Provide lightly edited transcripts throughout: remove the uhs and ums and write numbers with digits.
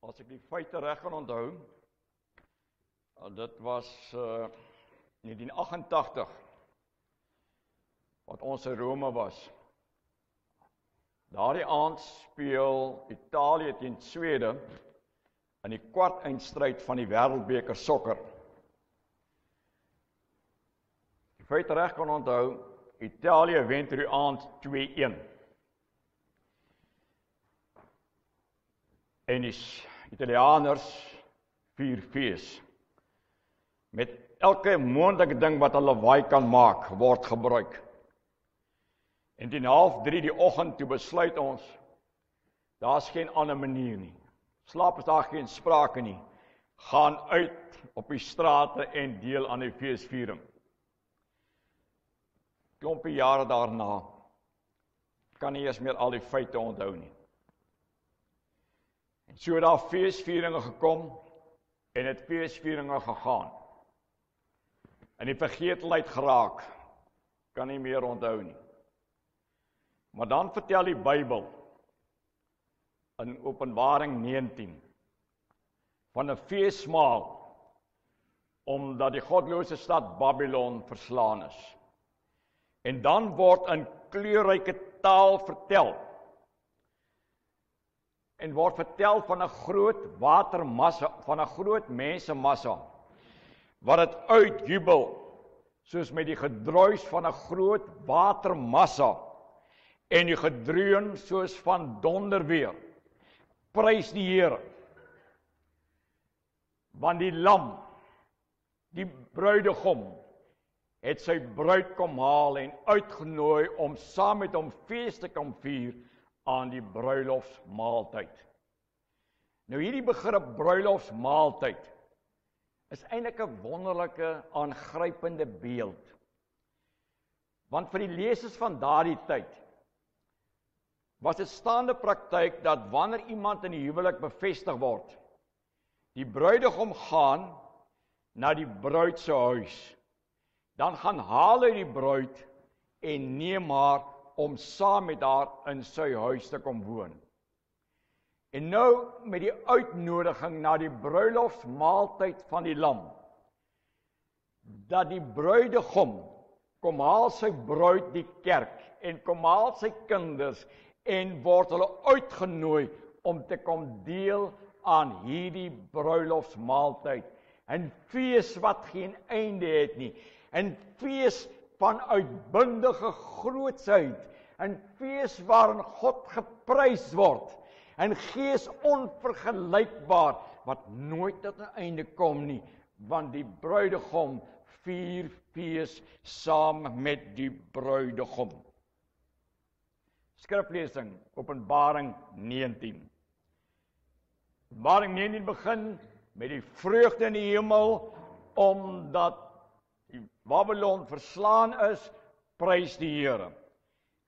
As ek die feite reg kan onthou, dit was 1988 wat ons in Rome was. Daardie aand speel Italië teen Swede in die kwartfinale van die Wêreldbeker sokker. Die feite reg kan onthou, Italië wen die aand 2-1. En die Italianers vier fees. Met elke moontlike ding wat hulle lawaai kan maak, word gebruik. En teen 2:30 die oggend toe besluit ons, daar's geen ander manier nie. Slaap is daar geen sprake nie. Gaan uit op die strate en deel aan die feesviering. Klompie jare daarna kan nie eens meer al die feite onthou nie. En so het daar feesvieringe gekom en het feesvieringe gegaan. En die vergetelheid geraak, kan nie meer onthou nie. Maar dan vertel die Bybel in Openbaring 19 van 'n feesmaal omdat die goddelose stad Babylon verslaan is. En dan word in kleurryke taal vertel. En word vertel van 'n groot watermassa, van 'n groot mensemassa, wat het uitjubel, soos met die gedruis van 'n groot watermassa, en die gedreun soos van donderweer. Prys die Here. Want die lam, die bruidegom, het sy bruid kom haal en uitgenooi om saam met hom fees te kan vier aan die bruilofsmaaltyd. Nou hierdie begrip bruilofsmaaltyd is eintlik 'n wonderlike, aangrypende beeld. Want vir die lesers van daardie tyd was dit staande praktyk dat wanneer iemand in die huwelik bevestig word, die bruidegom gaan na die bruid se huis. Dan gaan haal hy die bruid en neem haar om saam met haar in sy huis te kom woon. En nou met die uitnodiging na die bruilofsmaaltyd van die lam, dat die bruidegom kom haal sy bruid die kerk en kom haal sy kinders en word hulle uitgenooi om te kom deel aan hierdie bruilofsmaaltyd. 'n fees wat geen einde het nie. 'n fees van uitbundige grootsheid, 'n fees waarin God geprys word, 'n gees onvergelykbaar, wat nooit tot 'n einde kom nie, want die bruidegom vier fees saam met die bruidegom. Skriflesing, Openbaring 19. Openbaring 19 begin met die vreugde in die hemel, omdat die Babylon verslaan is, prys die Here.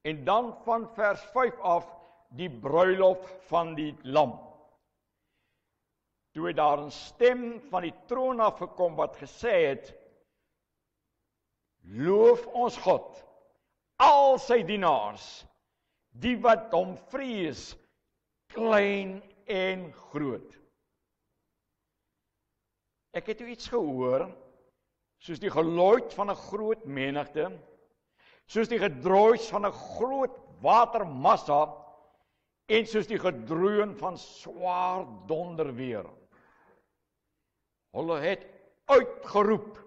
En dan van vers 5 af, die bruilof van die lam. Toe het daar 'n stem van die troon af gekom wat gesê het, loof ons God, al sy dienaars, die wat hom vrees, klein en groot. Ek het iets gehoor, soos die geluid van 'n groot menigte, soos die gedruis van 'n groot watermassa, en soos die gedreun van swaar donderweer. Hulle het uitgeroep,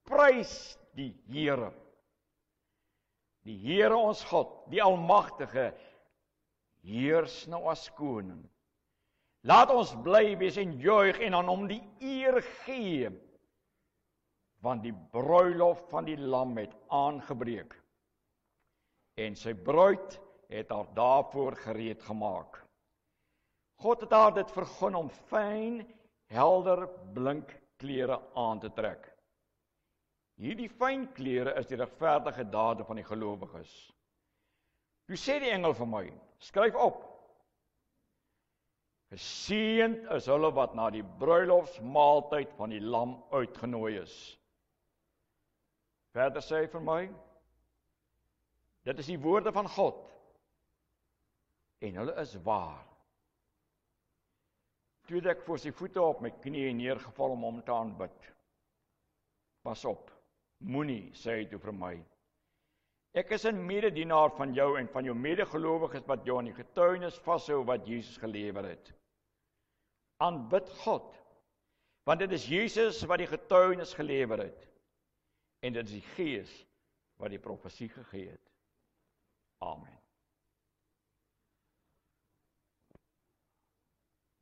prys die Here. Die Here ons God, die Almagtige, heers nou as koning. Laat ons bly wees en juig en aan hom die eer gee, want die bruilof van die lam het aangebreek, en sy bruid het haar daarvoor gereed gemaak. God het haar dit vergun om fyn, helder, blink klere aan te trek. Hierdie fyn klere is die regverdige dade van die gelowiges. Toe sê die engel vir my, skryf op, geseënd is hulle wat na die bruilofsmaaltyd van die lam uitgenooi is. Verder sê hy vir my, dit is die woorde van God, en hulle is waar. Toe het ek voor sy voete op my knieë neergeval om hom te aanbid. Pas op, moenie, sê hy toe vir my. Ek is 'n mededienaar van jou en van jou medegelowiges wat jou aan die getuienis vashou wat Jesus gelewer het. Aanbid God, want dit is Jesus wat die getuienis gelewer het. En dit is die Gees wat die profesie gegee het. Amen.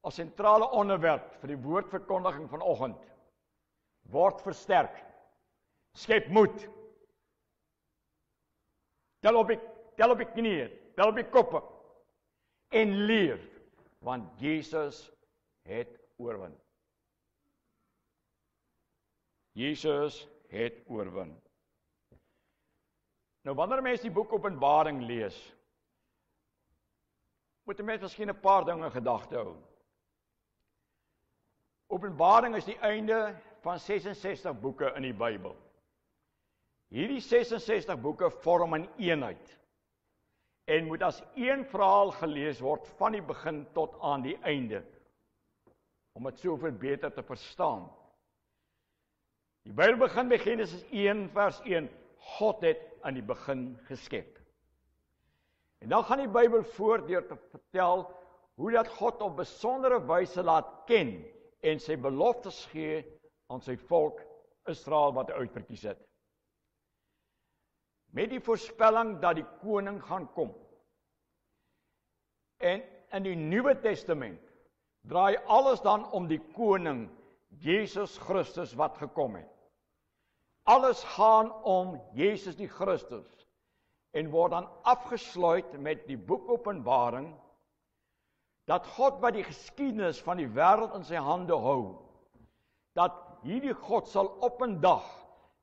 As sentrale onderwerp vir die woordverkondiging vanoggend, word versterk, skep moed, tel op die knieë, tel op die koppe, en leer, want Jesus het oorwin. Jesus het oorwin. Nou, wanneer mens die boek Openbaring lees, moet 'n mens miskien 'n paar dinge in gedagte hou. Openbaring is die einde van 66 boeke in die Bybel. Hierdie 66 boeke vorm 'n eenheid en moet as een verhaal gelees word van die begin tot aan die einde, om dit soveel beter te verstaan. Die Bybel begin by Genesis 1 vers 1, God het aan die begin geskep. En dan gaan die Bybel voort deur te vertel hoe dat God op besondere wyse laat ken en sy beloftes gee aan sy volk Israel wat hy uitverkies het. Met die voorspelling dat die koning gaan kom. En in die Nuwe Testament draai alles dan om die koning Jesus Christus wat gekom het. Alles gaan om Jesus die Christus en word dan afgesluit met die boek Openbaring, dat God wat die geskiedenis van die wêreld in sy hande hou, dat hierdie God sal op 'n dag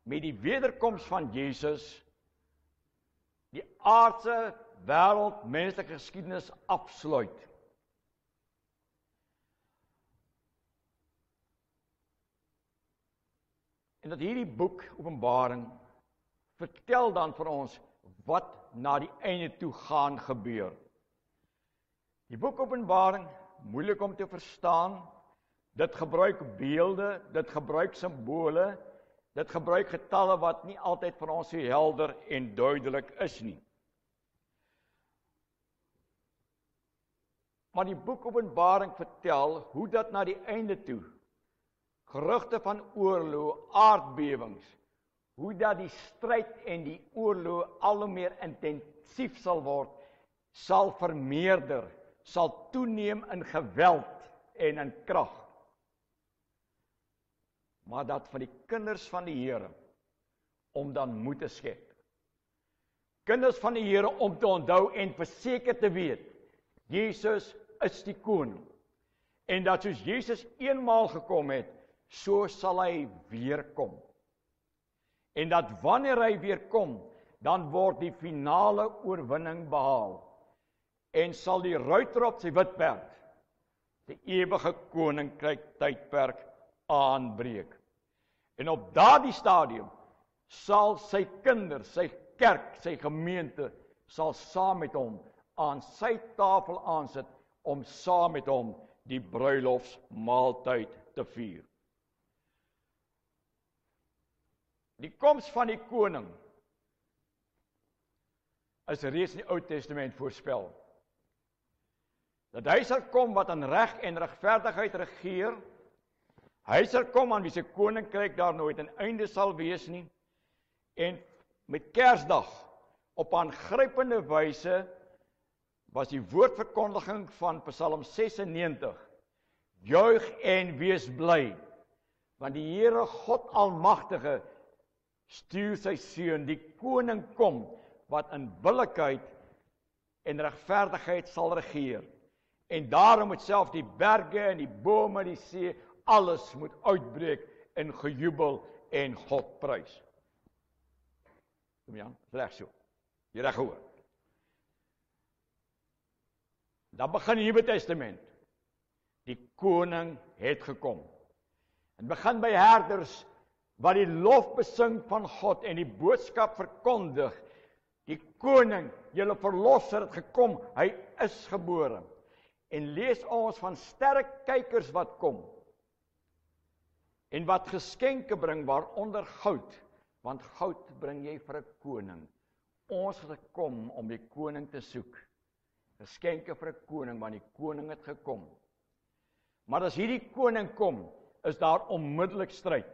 met die wederkoms van Jesus die aardse wêreld menslike geskiedenis afsluit. En dat hierdie boek Openbaring vertel dan vir ons wat na die einde toe gaan gebeur. Die boek Openbaring, moeilik om te verstaan, dit gebruik beelde, dit gebruik simbole, dit gebruik getalle wat nie altyd vir ons so helder en duidelik is nie. Maar die boek Openbaring vertel hoe dat na die einde toe, gerugte van oorloë, aardbewings, hoe dat die stryd en die oorloë al hoe meer intensief sal word, sal vermeerder, sal toeneem in geweld en in krag. Maar dat van die kinders van die Here, om dan moed te skep. Kinders van die Here om te onthou en verseker te weet, Jesus is die koning. En dat soos Jesus eenmaal gekom het, so sal hy weer kom. En dat wanneer hy weer kom, dan word die finale oorwinning behaal. En sal die ruiter op sy wit perd, die ewige koninkryk tydperk aanbreek. En op daardie stadium sal sy kinders, sy kerk, sy gemeente, sal saam met hom aan sy tafel aansit, om saam met hom die bruilofsmaaltyd te vier. Die koms van die koning is reeds in die Ou Testament voorspel. Dat hy sal kom wat aan reg en regverdigheid regeer. Hy sal kom aan wie se koninkryk daar nooit 'n einde sal wees nie. En met Kersdag op aangrypende wyse was die woordverkondiging van Psalm 96. Juig en wees bly, want die Here God Almagtige stuur sy seun, die koning kom, wat in billikheid en regverdigheid sal regeer. En daarom moet self die berge en die bome, die see, alles moet uitbreek in gejubel en God prys. Kom Jan, reg so. Jy reg hoor. Dan begin die Nuwe Testament. Die koning het gekom. En begin by herders wat die lof besing van God en die boodskap verkondig. Die koning, julle verlosser het gekom, hy is gebore. en lees ons van sterrekykers wat kom, en wat geskenke bring, waaronder goud, want goud bring jy vir 'n koning. Ons het gekom om die koning te soek, geskenke vir 'n koning, want die koning het gekom. Maar as hierdie koning kom, is daar onmiddellik stryd.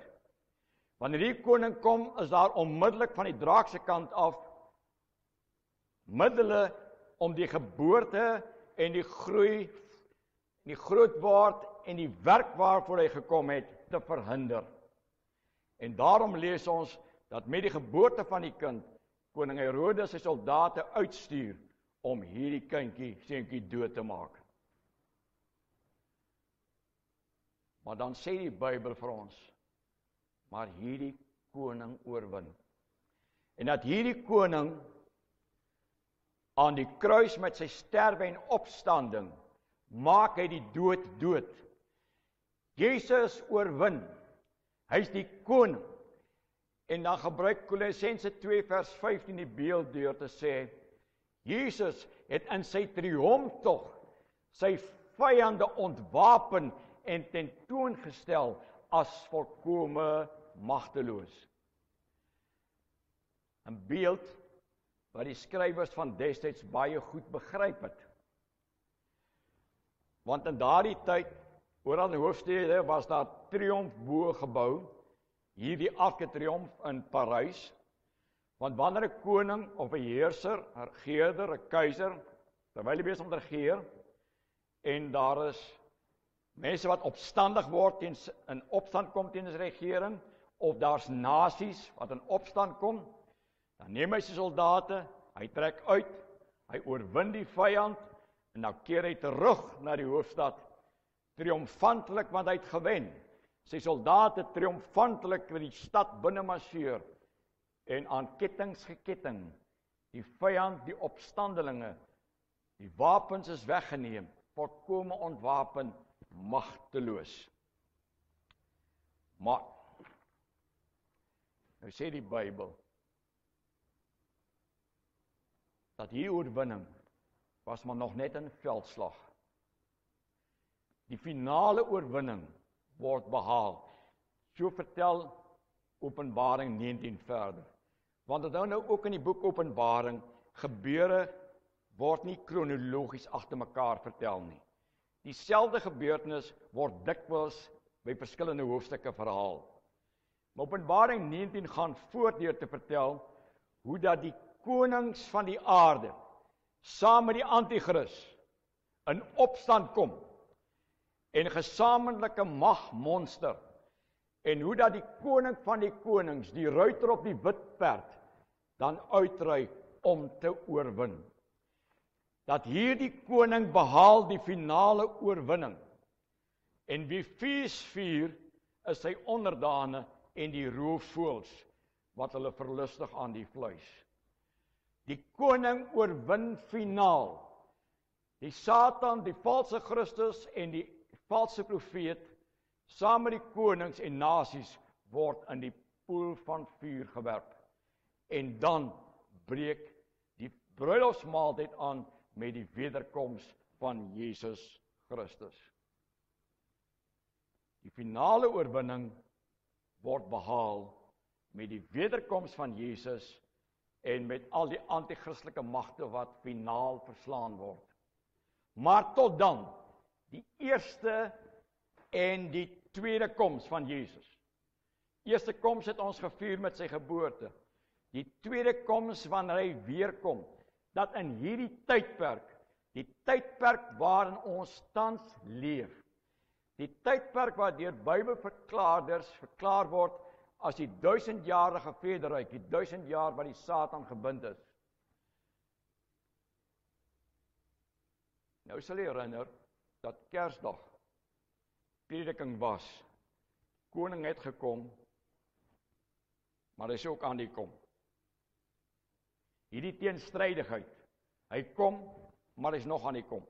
Wanneer die koning kom, is daar onmiddellik van die draak se kant af middele om die geboorte en die groei, die grootword en die werk waarvoor hy gekom het, te verhinder. En daarom lees ons dat met die geboorte van die kind, koning Herodes sy soldate uitstuur om hierdie seentjie dood te maak. Maar dan sê die Bybel vir ons, maar hierdie koning oorwin. En dat hierdie koning aan die kruis met sy sterwe en opstanding, maak hy die dood. Jesus oorwin. Hy's die koning. En dan gebruik Kolossense 2 vers 15 die beeld deur te sê, Jesus het in sy triomftog sy vyande ontwapen en tentoongestel as volkome magteloos. 'n beeld wat die skrywers van destyds baie goed begryp het. Want in daardie tyd, oral in hoofstede was daar triomfboë gebou, hier die Arc de Triomphe in Parys, want wanneer 'n koning of 'n heerser, 'n regerder, 'n keiser, terwyl hy besig om te regeer, en daar is mense wat opstandig word, in opstand kom teen die regering, of daar's nasies wat in opstand kom, dan neem hy sy soldate, hy trek uit, hy oorwin die vyand, en dan keer hy terug na die hoofstad, triomfantelik, want hy het gewen. Sy soldate triomfantelik met die stad binne marseer, en aan kettings geketting, die vyand, die opstandelinge, die wapens is weggeneem, volkome ontwapen, magteloos. Maar, nou sê die Bybel, dat hierdie oorwinning was maar nog net 'n veldslag. Die finale oorwinning word behaal. So vertel Openbaring 19 verder. Want dit nou ook in die boek Openbaring, gebeure word nie kronologies agter mekaar vertel nie. Dieselfde gebeurtenis word dikwels by verskillende hoofstukke verhaal. Maar Openbaring 19 gaan voort deur te vertel hoe dat die konings van die aarde saam met die anti-kris in opstand kom en gesamentlike magmonster, en hoe dat die koning van die konings, die ruiter op die wit perd, dan uitry om te oorwin. Dat hierdie koning behaal die finale oorwinning, en wie fees vier is sy onderdane en die roofvoëls, wat hulle verlustig aan die vleis. Die koning oorwin finaal. Die Satan, die valse Christus en die valse profeet, saam met die konings en nasies, word in die poel van vuur gewerp. En dan breek die bruilofsmaaltyd aan met die wederkoms van Jesus Christus. Die finale oorwinning word behaal met die wederkoms van Jesus en met al die anti-christelike magte wat finaal verslaan word. Maar tot dan, die eerste en die tweede koms van Jesus. Eerste koms het ons gevier met sy geboorte. Die tweede koms wanneer hy weerkom, dat in hierdie tydperk, die tydperk waarin ons tans leef, die tydperk wat deur Bybelverklaarders verklaar word as die 1000-jarige vrederyk, die 1000 jaar wat die Satan gebind is. Nou sal jy herinner dat Kersdag prediking was. Koning het gekom, maar hy is ook aan die kom. Hierdie teenstrydigheid. Hy kom, maar hy is nog aan die kom.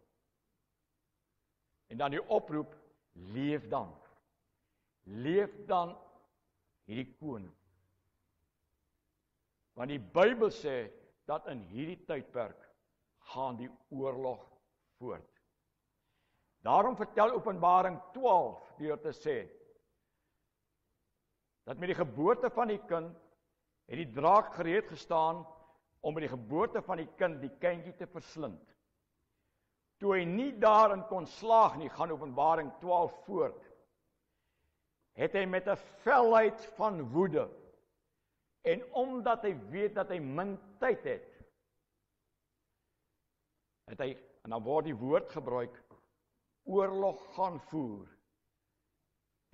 En dan die oproep, leef dan. Leef dan hierdie koning. Want die Bybel sê, dat in hierdie tydperk gaan die oorlog voort. Daarom vertel Openbaring 12 deur te sê, dat met die geboorte van die kind, het die draak gereed gestaan, om met die geboorte van die kind die kindjie te verslind. Toe hy nie daarin kon slaag nie, gaan Openbaring 12 voort, het hy met 'n felheid van woede, en omdat hy weet dat hy min tyd het hy, en dan word die woord gebruik, oorlog gaan voer,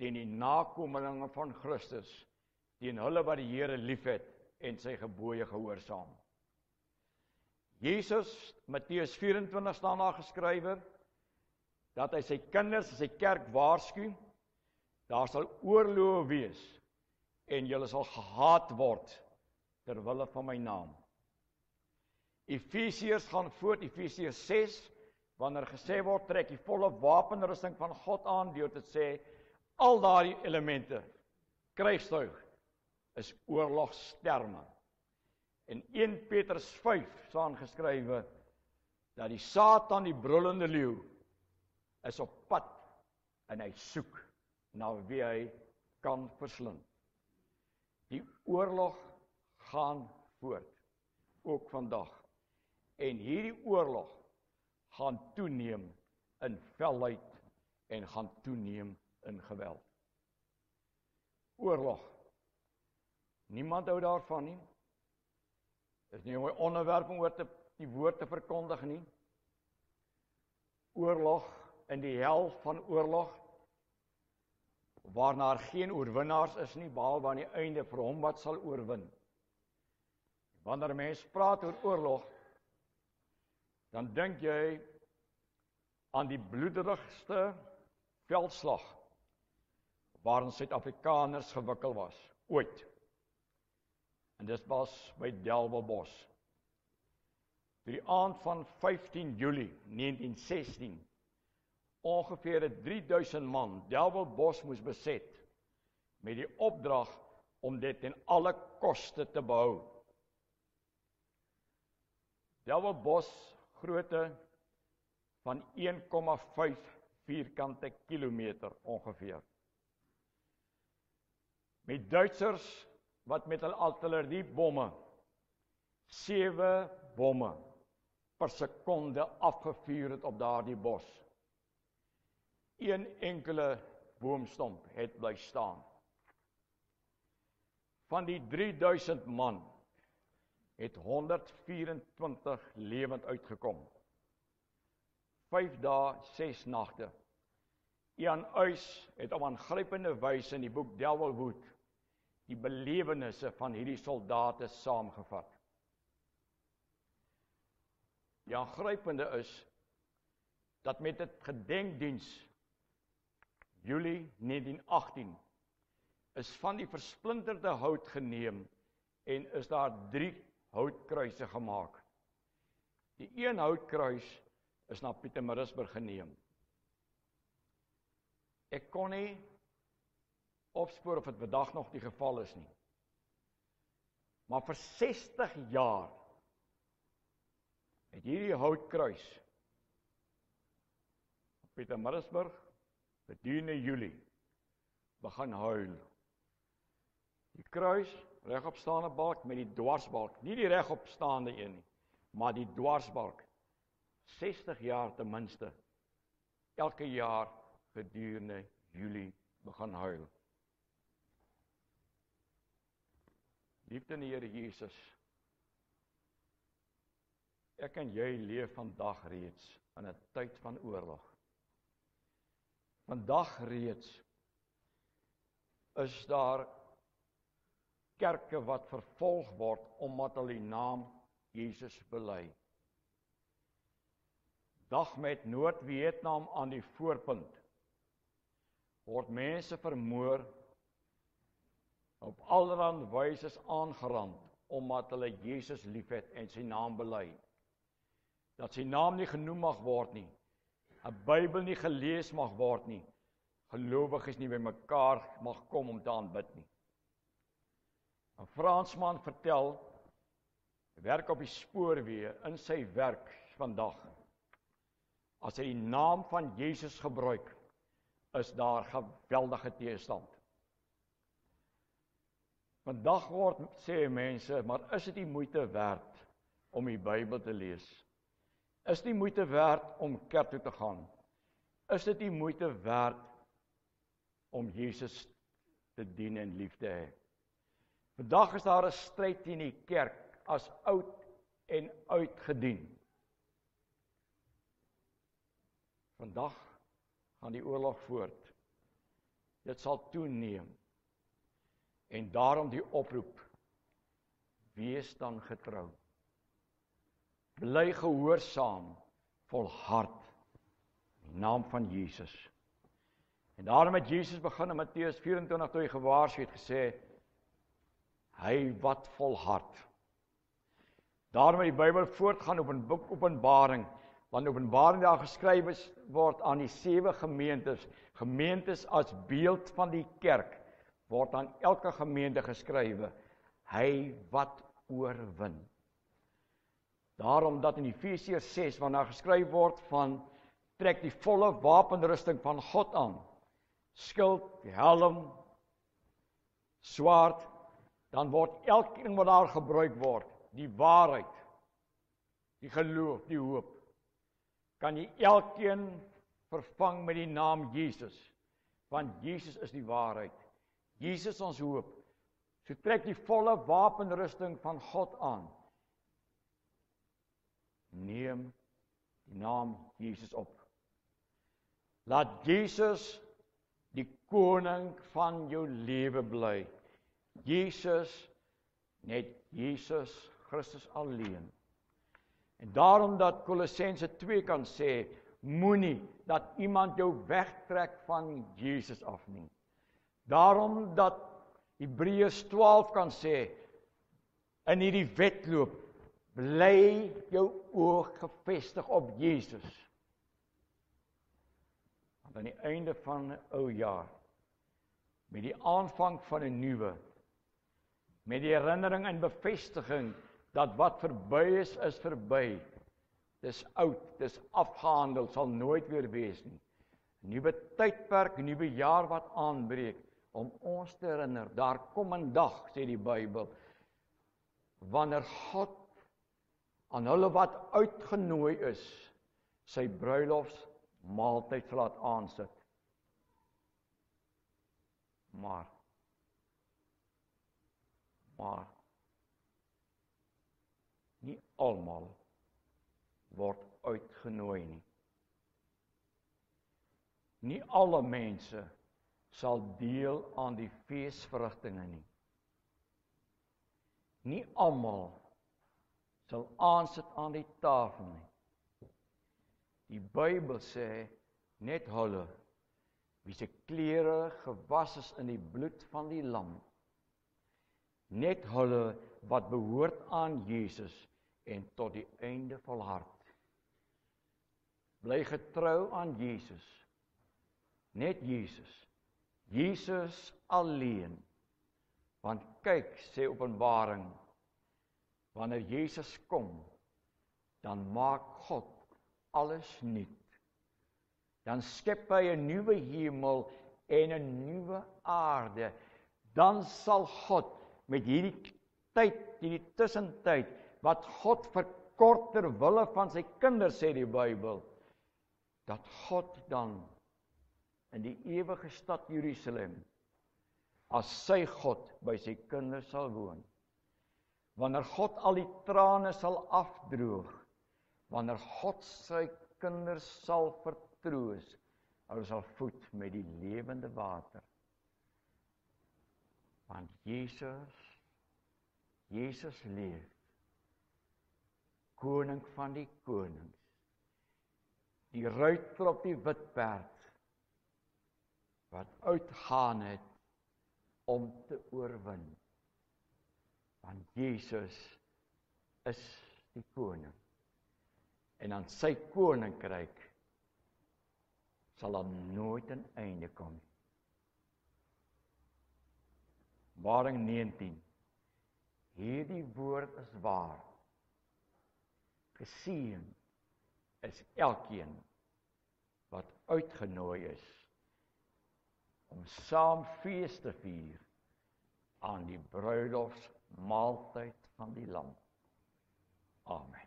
teen die nakomelinge van Christus, teen hulle wat die Here liefhet, en sy gebooie gehoorsaam. Jesus, Matteus 24 staan daar geskrywe, dat hy sy kinders, sy kerk waarsku, daar sal oorloë wees, en julle sal gehaat word, ter wille van my naam. Efesiërs gaan voort, Efesiërs 6, wanneer gesê word, trek die volle wapenrusting van God aan, deur te sê, al daardie elemente, krygstuig, is oorlogsterme. In 1 Petrus 5 staan geskrywe, dat die Satan, die brullende leeu, is op pad, en hy soek, na wie hy kan verslind. Die oorlog gaan voort, ook vandag. En hierdie oorlog gaan toeneem in felheid en gaan toeneem in geweld. Oorlog. Niemand hou daarvan nie. Dis nie 'n mooi onderwerp om oor die woord te verkondig nie. Oorlog in die hel van oorlog, waarna daar geen oorwinnaars is nie, behalwe aan die einde vir hom wat sal oorwin. Wanneer mense praat oor oorlog, dan dink jy aan die bloederigste veldslag waarin Suid-Afrikaners gewikkel was, ooit. En dit was by Delwelbos. Die aand van 15 Julie 1916, ongeveer 3000 man Delwelbos moes beset, met die opdrag om dit ten alle koste te behou. Delwelbos grootte van 1,5 vierkante kilometer ongeveer. Met Duitsers wat met hulle artilleriebomme 7 bomme per sekonde afgevuur het op daardie bos. Een enkele boomstomp het bly staan. Van die 3000 man het 124 lewend uitgekom. 5 dae, 6 nagte. Ian Uys het op aangrypende wyse in die boek Delwelwood die belewennisse van hierdie soldate saamgevat. Die aangrypende is dat met dit gedenkdiens Julie 1918 is van die versplinterde hout geneem en is daar 3 houtkruise gemaak. Die een houtkruis is na Pietermaritzburg geneem. Ek kon nie opspoor of dit vandag nog die geval is nie. Maar vir 60 jaar het hierdie houtkruis op Pietermaritzburg gedurende Julie begin huil. Die kruis, regopstaande balk met die dwarsbalk, nie die regopstaande een nie, maar die dwarsbalk, 60 jaar ten minste, elke jaar gedurende Julie begin huil. Liefde in die Here Jesus, ek en jy leef vandag reeds in 'n tyd van oorlog. Vandag reeds is daar kerke wat vervolg word omdat hulle die naam Jesus bely. Dag met Noord-Vietnam aan die voorpunt word mense vermoor, op allerlei wyse aangerand, omdat hulle Jesus liefhet en sy naam bely. Dat sy naam nie genoem mag word nie, 'n Bybel nie gelees mag word nie, gelowiges nie by mekaar mag kom om te aanbid nie. 'n Fransman vertel, werk op die spoorweë in sy werk vandag. as hy die naam van Jesus gebruik, is daar geweldige teëstand. Vandag sê mense, maar is dit die moeite werd om die Bybel te lees? Is dit die moeite werd om kerk toe te gaan? Is dit die moeite werd om Jesus te dien en lief te hê? Vandag is daar 'n stryd in die kerk as oud en uitgedien. Vandag gaan die oorlog voort. Dit sal toeneem. En daarom die oproep, wees dan getrou. Bly gehoorsaam, volhard, in die naam van Jesus. En daarom het Jesus begin in Matteus 24 toe hy gewaarsku het gesê, hy wat volhard. Daarom het die Bybel voortgaan op 'n boek Openbaring, want Openbaring daar geskryf word aan die 7 gemeentes, gemeentes as beeld van die kerk, word aan elke gemeente geskrywe, hy wat oorwin. Daarom dat in Efesiërs 6, wanneer geskryf word van, trek die volle wapenrusting van God aan, skild, helm, swaard, dan word elkeen wat daar gebruik word, die waarheid, die geloof, die hoop, kan jy elkeen vervang met die naam Jesus, want Jesus is die waarheid, Jesus ons hoop, so trek die volle wapenrusting van God aan, neem die naam Jesus op, laat Jesus die koning van jou lewe bly, Jesus, net Jesus Christus alleen. En daarom dat Kolossense 2 kan sê, moenie dat iemand jou wegtrek van Jesus af nie. Daarom dat Hebreërs 12 kan sê, in hierdie wedloop, bly jou oog gefestig op Jesus. Want aan die einde van 'n ou jaar, met die aanvang van 'n nuwe, met die herinnering en bevestiging dat wat verby is verby. Dis oud, dis afgehandel, sal nooit weer wees nie. Nuwe tydperk, nuwe jaar wat aanbreek, om ons te herinner, daar kom 'n dag, sê die Bybel, wanneer God aan hulle wat uitgenooi is, sy bruilofsmaaltyd sal laat aansit. Maar nie almal word uitgenooi nie. Nie alle mense sal deel aan die feesverrigtinge nie. Nie almal sal aansit aan die tafel nie. Die Bybel sê, net hulle, wie se klere gewas is in die bloed van die lam, net hulle wat behoort aan Jesus en tot die einde volhard. Bly getrou aan Jesus, net Jesus, Jesus alleen, want kyk, sê Openbaring, wanneer Jesus kom, dan maak God alles nuut. Dan skep hy 'n nuwe hemel en 'n nuwe aarde. Dan sal God met hierdie tyd, hierdie tussentyd, wat God verkort ter wille van sy kinders, sê die Bybel, dat God dan in die ewige stad Jerusalem, as sy God by sy kinders sal woon. Wanneer God al die trane sal afdroog, wanneer God sy kinders sal vertroos, hulle sal voed met die lewende water. Want Jesus leef, koning van die konings, die ruiter op die wit perd, wat uitgaan het om te oorwin. Want Jesus is die koning. En aan sy koninkryk sal daar nooit 'n einde kom. Openbaring 19. Hierdie woord is waar. Geseën is elkeen uitgenooi is om saam fees te vier aan die bruilofsmaaltyd van die Lam. Amen.